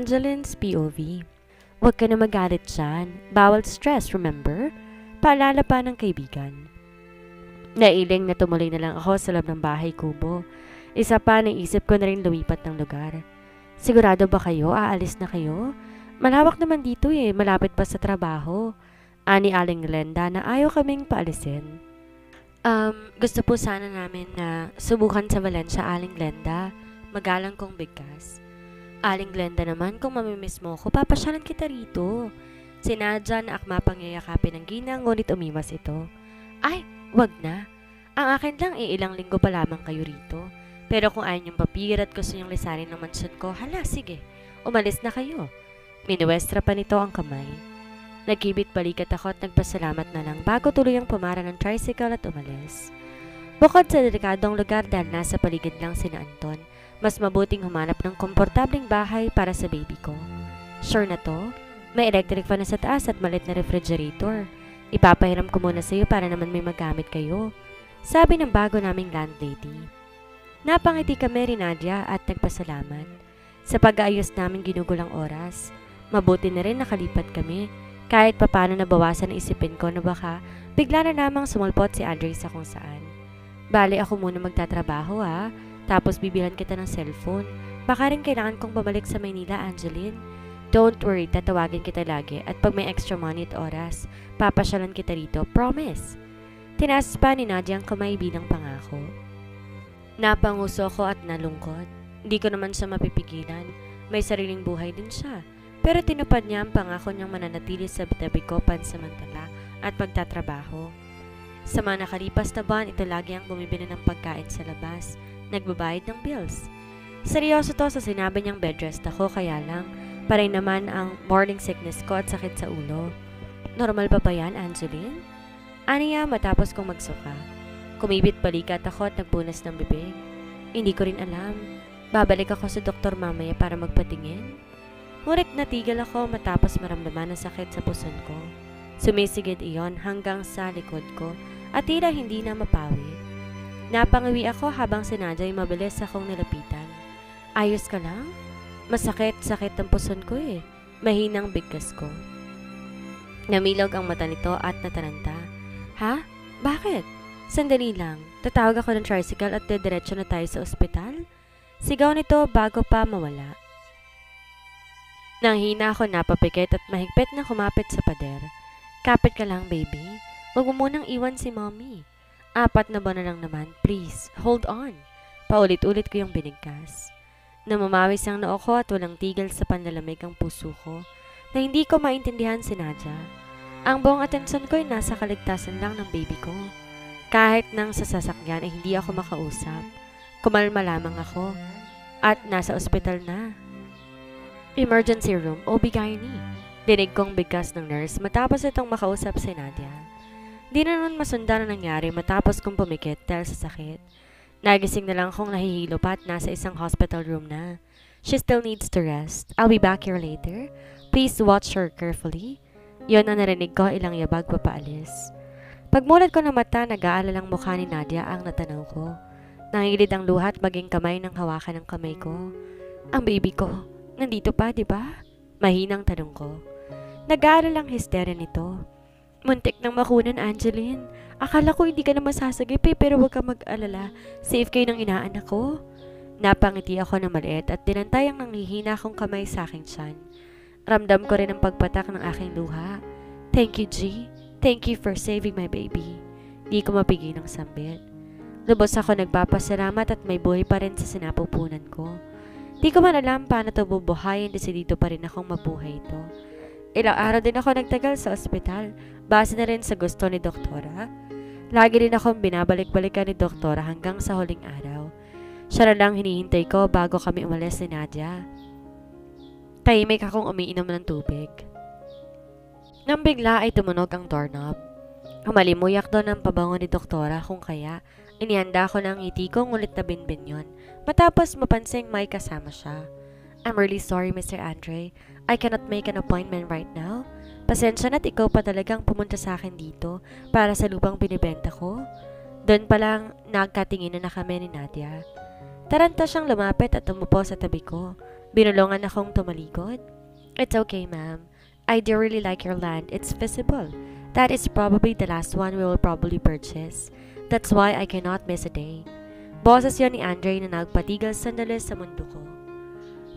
Angeline's POV. Huwag ka na magalit dyan. Bawal stress, remember? Paalala pa ng kaibigan. Nailing na tumuloy na lang ako sa loob ng bahay kubo. Isa pa, naisip ko na rin lumipat ng lugar. Sigurado ba kayo? Aalis na kayo? Malawak naman dito malapit pa sa trabaho. Ani Aling Glenda na ayaw kaming paalisin. Gusto po sana namin na subukan sa Valencia, Aling Glenda. Magalang kong bigkas. Aling Glenda naman, kung mamimiss mo ko, papasyalan kita rito. Sinadya na akma pangyayakapin ng ginang, ngunit umiwas ito. Ay, wag na. Ang akin lang ilang linggo pa lamang kayo rito. Pero kung ayaw niyong papir at gusto niyong lisanin ng mansyon ko, hala sige, umalis na kayo. Minuwestra pa nito ang kamay. Nagkibit balikat ako at nagpasalamat na lang bago tuluyang pumara ng tricycle at umalis. Bukod sa delikadong lugar dahil nasa paligid lang sina Anton, mas mabuting humanap ng komportabling bahay para sa baby ko. Sure na to? May electric fan na sa taas at malit na refrigerator. Ipapahiram ko muna sa iyo para naman may magamit kayo. Sabi ng bago naming landlady. Napangiti kami rin Nadia at nagpasalamat. Sa pag-aayos namin ginugulang oras, mabuti na rin nakalipat kami kahit papano nabawasan ang isipin ko na baka bigla na namang sumulpot si Andre sa kung saan. Bale ako muna magtatrabaho tapos bibilhan kita ng cellphone. Baka rin kailangan kong bumalik sa Maynila, Angeline. Don't worry, tatawagin kita lagi at pag may extra money at oras, papasyalan kita rito, promise. Tinaas pa ni Nadia ang kamay bilang pangako. Napanguso ko at nalungkot. Hindi ko naman siya mapipigilan. May sariling buhay din siya. Pero tinupad niya ang pangako niyang mananatili sa tabi ko pansamantala at pagtatrabaho. Sa mga nakalipas na buwan, ito lagi ang bumibili ng pagkain sa labas. Nagbabayad ng bills. Seryoso to sa sinabi niyang bedrest ako, kaya lang pareho naman ang morning sickness ko at sakit sa ulo. Normal pa ba yan, Angeline? Aniya matapos kong magsuka. Kumibit balikat ako at nagpunas ng bibig. Hindi ko rin alam. Babalik ako sa doktor mamaya para magpatingin. Ngunit natigil ako matapos maramdaman ang sakit sa puson ko. Sumisigid iyon hanggang sa likod ko at tila hindi na mapawi. Napangawi ako habang si Nadia ay mabilis akong nilapitan. Ayos ka lang? Masakit-sakit ang puson ko Mahinang bigkas ko. Namilog ang mata nito at nataranta. Ha? Bakit? Sandali lang. Tatawag ako ng tricycle at dediretso na tayo sa ospital? Sigaw nito bago pa mawala. Nanghina ako napapikit at mahigpit na kumapit sa pader. Kapit ka lang, baby. Huwag mo munang iwan si mommy. 4 na buwan na lang naman. Please, hold on. Paulit-ulit ko yung binigkas. Namamawis ang noo ko at walang tigil sa panlalamig ang puso ko na hindi ko maintindihan si Nadia. Ang buong atensyon ko ay nasa kaligtasan lang ng baby ko. Kahit nang sa sasakyan ay hindi ako makausap. Kumalma lamang ako at nasa ospital na. Emergency room, OB-GYN. Dinig kong bigkas ng nurse matapos itong makausap si Nadia. Di na nun masundan ang nangyari matapos kong pumikit dahil sa sakit. Nagising na lang akong nahihilo pa at nasa isang hospital room na. She still needs to rest. I'll be back here later. Please watch her carefully. Yon ang narinig ko, ilang yabag papaalis. Pagmulat ko ng mata, nag-aalalang mukha ni Nadia ang natanaw ko. Nangilid ang luha at maging kamay ng hawakan ng kamay ko. Ang baby ko, nandito pa, di ba? Mahinang tanong ko. Nag-aalalang hysteria nito. Muntik nang makunan, Angeline. Akala ko hindi ka na masasagip pero huwag ka mag-alala. Safe kayo ng inaanak ko. Napangiti ako na maliit at dinantay ang nanghihina kong kamay sa aking tiyan. Ramdam ko rin ang pagpatak ng aking luha. Thank you, G. Thank you for saving my baby. Di ko mapigil ng sambit. Lubos ako nagpapasalamat at may buhay pa rin sa sinapupunan ko. Di ko man alam paano ito bubuhayin, desidido pa rin akong mabuhay ito. Ilang araw din ako nagtagal sa ospital, base na rin sa gusto ni doktora. Lagi din akong binabalik-balikan ni doktora hanggang sa huling araw. Siya na lang hinihintay ko bago kami umalis ni Nadia. Tahimik akong umiinom ng tubig. Nang bigla ay tumunog ang doorknob. Humalimuyak doon ang pabango ni doktora kung kaya inihanda ko ng ngiti ko ngunit na binbin yun. Matapos mapansing may kasama siya. I'm really sorry, Mr. Andre. I cannot make an appointment right now. Pasensya na't ikaw pa talagang pumunta sa akin dito para sa lupang binibenta ko. Doon pa lang nagkatinginan na kami ni Nadia. Taranta siyang lumapit at umupo sa tabi ko. Binulungan akong tumalikod. It's okay, ma'am. I do really like your land. It's visible. That is probably the last one we will probably purchase. That's why I cannot miss a day. Boses yon ni Andre na nagpatigil sandali sa mundo ko.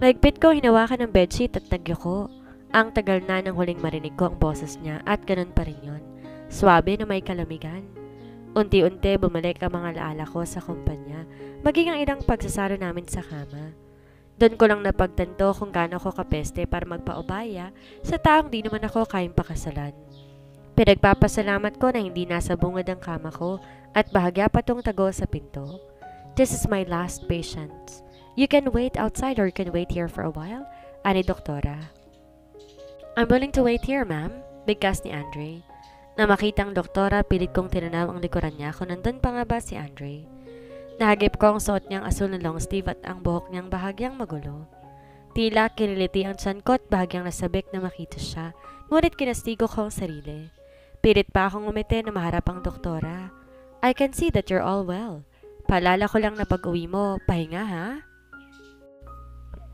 Mahigpit ko hinawakan ng bedsheet at nagyuko. Ang tagal na nang huling marinig ko ang boses niya at ganun pa rin yon. Swabe na may kalamigan. Unti-unti bumalik ang mga alaala ko sa kumpanya, maging ang ilang pagsasaro namin sa kama. Doon ko lang napagtanto kung gaano ko kapeste para magpaubaya sa taong di naman ako kayang pakasalan. Pinagpapasalamat ko na hindi nasa bungad ang kama ko at bahagya pa tong tago sa pinto. This is my last patient. You can wait outside or you can wait here for a while, ani doktora. I'm willing to wait here, ma'am, bigkas ni Andre. Na makitang doktora, pilit kong tinanaw ang likuran niya kung nandun pa nga ba si Andre. Nahagip ko ang suot niyang asul na long sleeve at ang buhok niyang bahagyang magulo. Tila kiniliti ang tiyan ko at bahagyang nasabik na makita siya, ngunit kinastigo ko ang sarili. Pilit pa akong umiti na maharap ang doktora. I can see that you're all well. Paalala ko lang na pag-uwi mo, pahinga ha?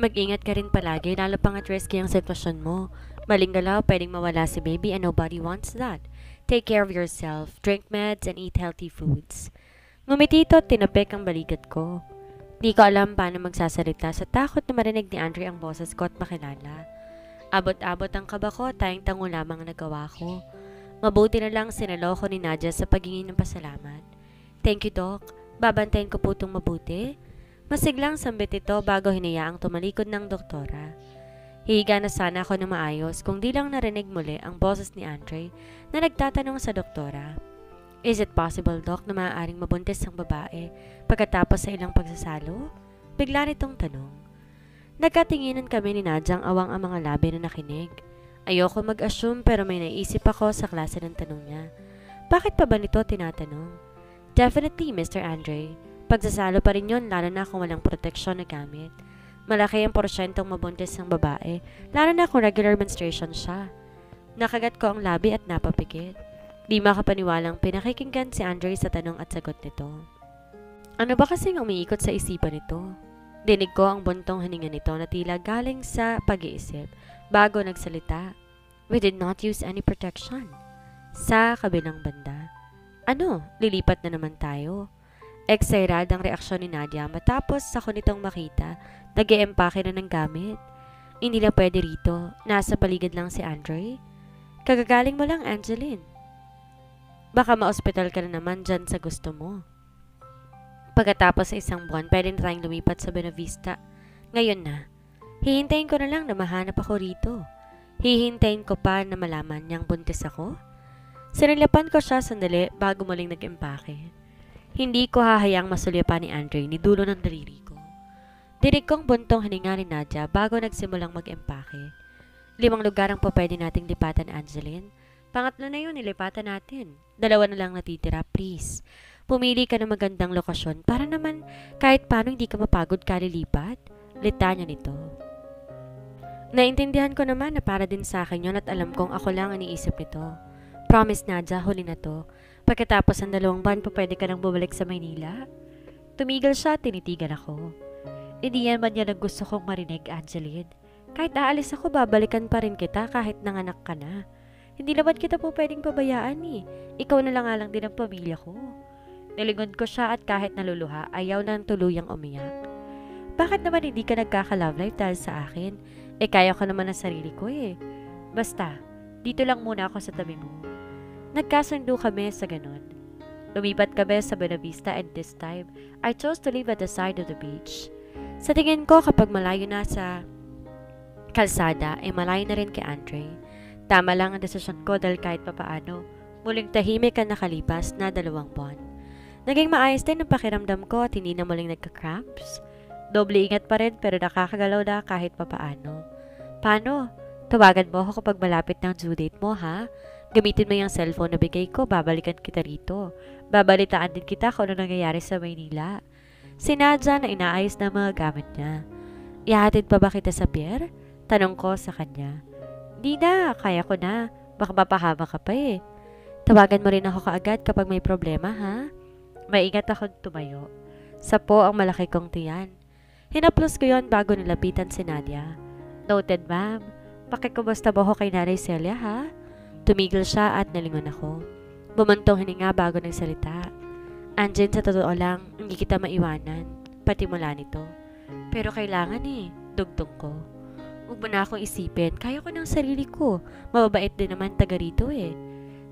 Mag-ingat ka rin palagi, lalo pang at risky ang sitwasyon mo. Maling galaw, pwedeng mawala si baby and nobody wants that. Take care of yourself, drink meds, and eat healthy foods. Ngumiti ito at tinapik ang balikat ko. Di ko alam paano magsasalita sa takot na marinig ni Andre ang boses ko at makilala. Abot-abot ang kaba ko, tayong tango lamang nagawa ko. Mabuti na lang sinalo ko ni Nadia sa paghingi ng pasalamat. Thank you, Doc. Babantayin ko po itong mabuti. Masiglang sambit ito bago hinayaang tumalikod ng doktora. Hihiga na sana ako na maayos kung di lang narinig muli ang boses ni Andre na nagtatanong sa doktora. Is it possible, Doc, na maaaring mabuntis ang babae pagkatapos sa ilang pagsasalo? Bigla nitong tanong. Nagkatinginan kami ni Nadia ang awang ang mga labi na nakinig. Ayoko mag-assume pero may naisip ako sa klase ng tanong niya. Bakit pa ba nito tinatanong? Definitely, Mr. Andre. Pagsasalo pa rin yun lalo na kung walang proteksyon na gamit. Malaki ang porsyentong mabuntis ng babae, lalo na kung regular menstruation siya. Nakagat ko ang labi at napapikit. Di makapaniwalang pinakikinggan si Andre sa tanong at sagot nito. Ano ba kasing umiikot sa isipan nito? Dinig ko ang buntong hininga nito na tila galing sa pag-iisip bago nagsalita. We did not use any protection. Sa kabilang banda. Ano? Lilipat na naman tayo. Excited ang reaksyon ni Nadia matapos ako nitong makita, nag-e-empake na ng gamit. Hindi na pwede rito, nasa paligid lang si Andre. Kagagaling mo lang, Angeline. Baka ma-hospital ka na naman dyan sa gusto mo. Pagkatapos sa isang buwan, pwede na tayong lumipat sa Benavista. Ngayon na, hihintayin ko na lang na mahanap ako rito. Hihintayin ko pa na malaman niyang buntis ako. Sinilapan ko siya sandali bago muling nag-empake. Hindi ko hahayang masulyapan ni Andre ni dulo ng daliri ko. Dinig kong buntong hininga ni Nadia bago nagsimulang mag-empake. 5 lugar ang pwede nating lipatan, Angeline. Pangatlo na yun, nilipatan natin. 2 na lang natitira, please. Pumili ka ng magandang lokasyon para naman kahit paano hindi ka mapagod kalilipat. Litanya nito. Naintindihan ko naman na para din sa akin yun at alam kong ako lang ang iniisip nito. Promise, Nadia, huli na to. Pagkatapos ng 2 buwan pa pwede ka nang bumalik sa Maynila. Tumigil siya at tinitigan ako. Hindi yan man yan ang gusto kong marinig, Angeline. Kahit aalis ako, babalikan pa rin kita kahit nanganak ka na. Hindi naman kita po pwedeng pabayaan eh. Ikaw na lang nga lang din ang pamilya ko. Nilingon ko siya at kahit naluluha, ayaw na tuluyang umiyak. Bakit naman hindi ka nagkaka-love life dahil sa akin? Kaya ko naman ang sarili ko eh. Basta, dito lang muna ako sa tabi mo. Nagkasundo kami sa ganun. Lumipat kami sa Benavista and this time, I chose to live at the side of the beach. Sa tingin ko kapag malayo na sa kalsada, malayo na rin kay Andre. Tama lang ang desisyon ko dahil kahit papaano, muling tahimik ang nakalipas na 2 buwan. Naging maayos din ang pakiramdam ko at hindi na muling nagka-cramps. Doble ingat pa rin pero nakakagalaw na kahit papaano. Paano? Tawagan mo ako kapag malapit ng due date mo, ha? Gamitin mo yung cellphone na bigay ko, babalikan kita rito. Babalitaan din kita kung ano nangyayari sa Maynila. Si Nadia na inaayos na mga gamit niya. Ihatid pa ba kita sa pier? Tanong ko sa kanya. Di na, kaya ko na. Baka mapahama ka pa eh. Tawagan mo rin ako kaagad kapag may problema, ha? Maingat akong tumayo. Sapo ang malaki kong tiyan. Hinaplos ko yon bago nilapitan si Nadia. Noted, ma'am. Pakikumusta ba ho kay Nanay Celia, ha? Tumigil siya at nalingon ako. Bumantong hininga bago nagsalita. Anjen, sa totoo lang, hindi kita maiwanan. Pati mula nito. Pero kailangan dugtong ko. Huwag mo na akong isipin, kaya ko ng sarili ko. Mababait din naman taga rito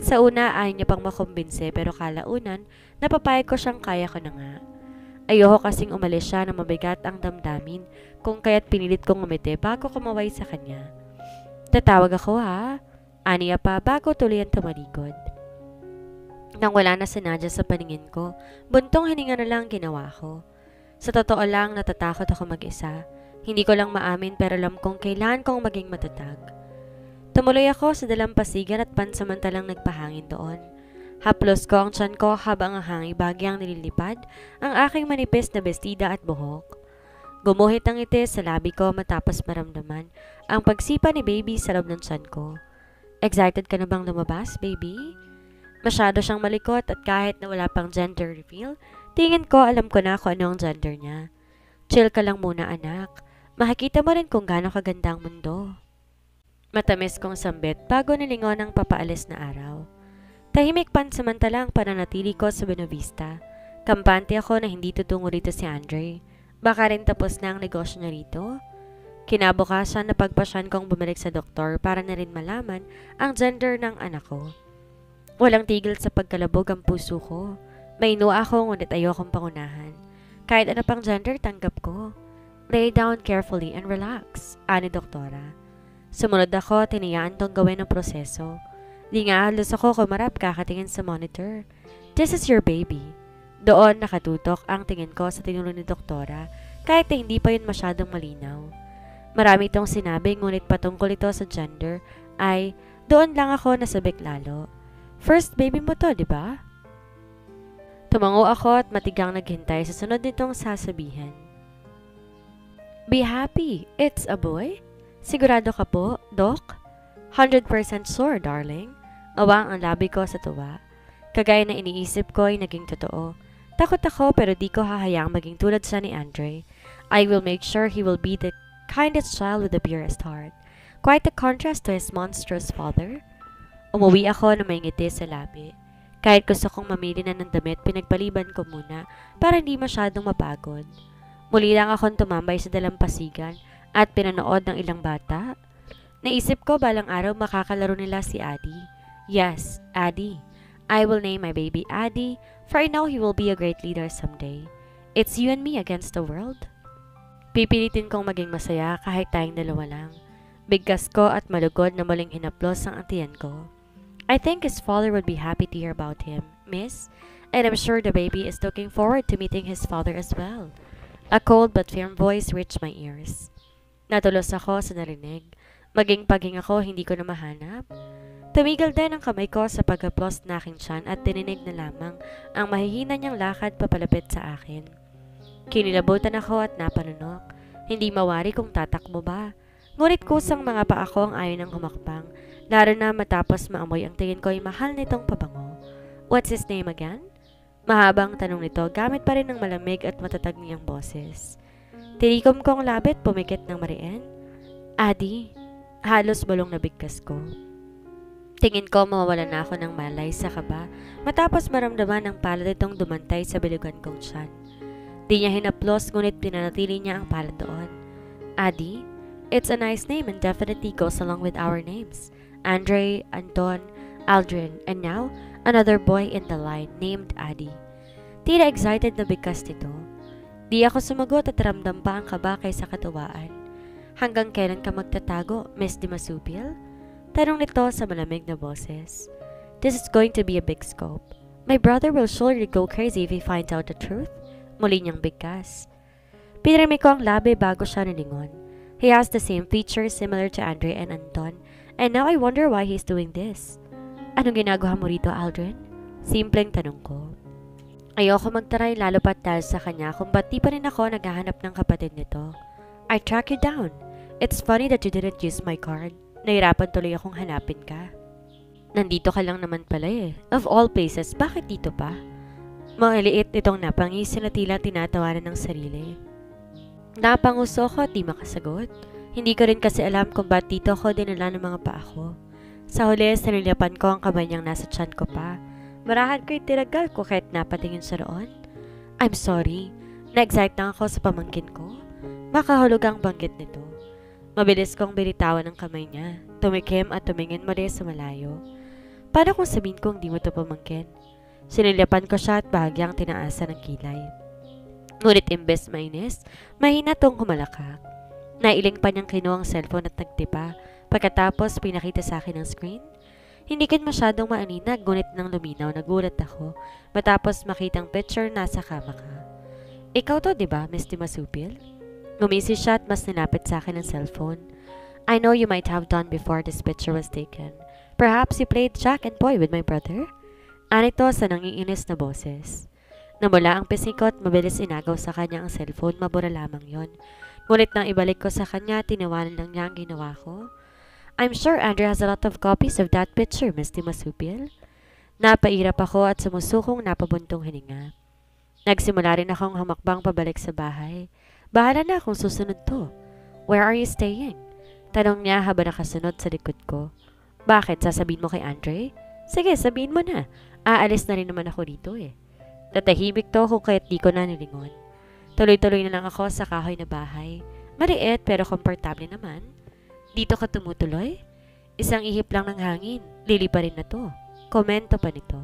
Sa una, ayaw niya pang makumbinse pero kalaunan, napapayag ko siyang kaya ko na nga. Ayoko kasing umalis siya na mabigat ang damdamin kung kaya't pinilit kong umiti bago kumaway sa kanya. Tatawag ako ha? Aniya pa bago tuluyan tumalikod. Nang wala na si Nadia sa paningin ko, buntong hininga na lang ginawa ko. Sa totoo lang, natatakot ako mag-isa. Hindi ko lang maamin pero alam kong kailangan kong maging matatag. Tumuloy ako sa dalampasigan at pansamantalang nagpahangin doon. Haplos ko ang tiyan ko habang ang hangin bagyang nililipad ang aking manipis na bestida at buhok. Gumuhit ang ngiti sa labi ko matapos maramdaman ang pagsipa ni baby sa loob ng tiyan ko. Excited ka na bang lumabas, baby? Masyado siyang malikot at kahit na wala pang gender reveal, tingin ko alam ko na kung ano ang gender niya. Chill ka lang muna anak. Makikita mo rin kung gaano kaganda ang mundo. Matamis kong sambit bago nilingon ang papaalis na araw. Tahimik pansamantala ang pananatili ko sa Buenavista. Kampante ako na hindi tutungo rito si Andre. Baka rin tapos na ang negosyo niya rito. Kinabukasan napagpasyan kong bumalik sa doktor para na rin malaman ang gender ng anak ko. Walang tigil sa pagkalabog ang puso ko. May inuwa ako ngunit ayokong pangunahan. Kahit ano pang gender tanggap ko. Lay down carefully and relax, ani doktora. Sumunod ako, tiniyaan tong gawin ang proseso. Di nga halos ako kumarap kakatingin sa monitor. This is your baby. Doon nakatutok ang tingin ko sa tinulo ni doktora kahit na hindi pa yun masyadong malinaw. Marami itong sinabi ngunit patungkol ito sa gender ay doon lang ako nasabik lalo. First baby mo to, di ba? Tumango ako at matigang naghintay sa sunod nitong sasabihin. Be happy, it's a boy? Sigurado ka po, Doc? 100% sure, darling. Awang ang labi ko sa tuwa. Kagaya na iniisip ko ay naging totoo. Takot ako pero di ko hahayaang maging tulad siya ni Andre. I will make sure he will be the kindest child with the purest heart. Quite the contrast to his monstrous father. Umuwi ako na may ngiti sa labi. Kahit gusto kong mamili na ng damit, pinagpaliban ko muna para hindi masyadong mapagod. Muli lang akong tumambay sa dalampasigan at pinanood ng ilang bata. Naisip ko balang araw makakalaro nila si Addie. Yes, Addie. I will name my baby Addie, for I know he will be a great leader someday. It's you and me against the world. Pipilitin kong maging masaya kahit tayong dalawa lang. Bigkas ko at malugod na muling hinaplos ang tiyan ko. I think his father would be happy to hear about him, miss, and I'm sure the baby is looking forward to meeting his father as well. A cold but firm voice reached my ears. Natulos ako sa narinig. Maging-paging ako, hindi ko na mahanap. Tumigil din ang kamay ko sa pag-haplos na aking tiyan at tininig na lamang ang mahihina niyang lakad papalapit sa akin. Kinilabutan ako at napanunok. Hindi mawari kung tatakbo ba. Ngunit kusang mga paa ko ang ayaw ng humakbang, lalo na matapos maamoy ang tingin ko ay mahal nitong pabango. What's his name again? Mahabang tanong nito gamit pa rin ng malamig at matatag niyang boses. Tinikom ko ang labit, pumikit ng mariin. Addie, halos balong nabigkas ko. Tingin ko mawawala na ako ng malay sa kaba matapos maramdaman ng palad itong dumantay sa bilugan kong tiyan. Di niya hinaplos ngunit pinanatili niya ang palad doon. Addie, it's a nice name and definitely goes along with our names. Andre, Anton, Aldrin, and now, another boy in the line named Addie. Tila excited na bigkas nito. Di ako sumagot at ramdam pa ang kaba kaysa katuwaan. Hanggang kailan ka magtatago, Miss Dimasubil? Tanong nito sa malamig na boses. This is going to be a big scope. My brother will surely go crazy if he finds out the truth. Muli niyang bigkas. Pinirmi ko ang labi bago siya nilingon. He has the same features similar to Andre and Anton, and now I wonder why he's doing this. Anong ginagawa mo rito, Aldrin? Simpleng tanong ko. Ayoko magtaray lalo pat dahil sa kanya kung ba't di pa rin ako naghahanap ng kapatid nito. I track you down. It's funny that you didn't use my card. Nahirapan tuloy akong hanapin ka. Nandito ka lang naman pala eh. Of all places, bakit dito pa? Maliit itong napangisi na tila tinatawanan ng sarili. Napanguso ko at di makasagot. Hindi ko rin kasi alam kung ba't dito ko dinala ng mga paa ko. Sa huli, sinilipan ko ang kamay niyang nasa tiyan ko pa. Marahan ko'y tiragal ko kahit napatingin siya roon. I'm sorry. Na-excite lang ako sa pamangkin ko. Makahulog ang banggit nito. Mabilis kong binitawan ang kamay niya. Tumikim at tumingin muli sa malayo. Paano kung sabihin kong di mo to pamangkin? Sinilipan ko siya at bahagyang tinaasan ng kilay. Ngunit imbes mainis, mahina tong humalakak. Nailing pa niyang kinuha ang cellphone at nagtipa. Pagkatapos pinakita sa akin ang screen. Hindi kin masyadong maaninag, ngunit nang luminaw nagulat ako matapos makitang picture nasa kama ka. Ikaw to, diba, Miss Masupil? Ngumisi siya at mas nilapit sa akin ang cellphone. I know you might have done before this picture was taken. Perhaps you played Jack and Boy with my brother? Anito sa nanginginis na boses. Namula ang pisngi ko at mabilis inagaw sa kanya ang cellphone, mabura lamang yon. Ngunit nang ibalik ko sa kanya, tinawanan lang niya ang ginawa ko. I'm sure Andrew has a lot of copies of that picture, Miss Masupil. Napairap ako at sumusukong napabuntong hininga. Nagsimula rin akong hamakbang pabalik sa bahay. Bahala na kung susunod to. Where are you staying? Tanong niya habang nakasunod sa likod ko. Bakit? Sasabihin mo kay Andre? Sige, sabihin mo na. Aalis na rin naman ako dito eh. Tatahimik to kung kaya't di ko na nilingon. Tuloy-tuloy na lang ako sa kahoy na bahay. Maliit pero komportable naman. Dito ka tumutuloy? Isang ihip lang ng hangin. Lili pa rin na to. Komento pa nito.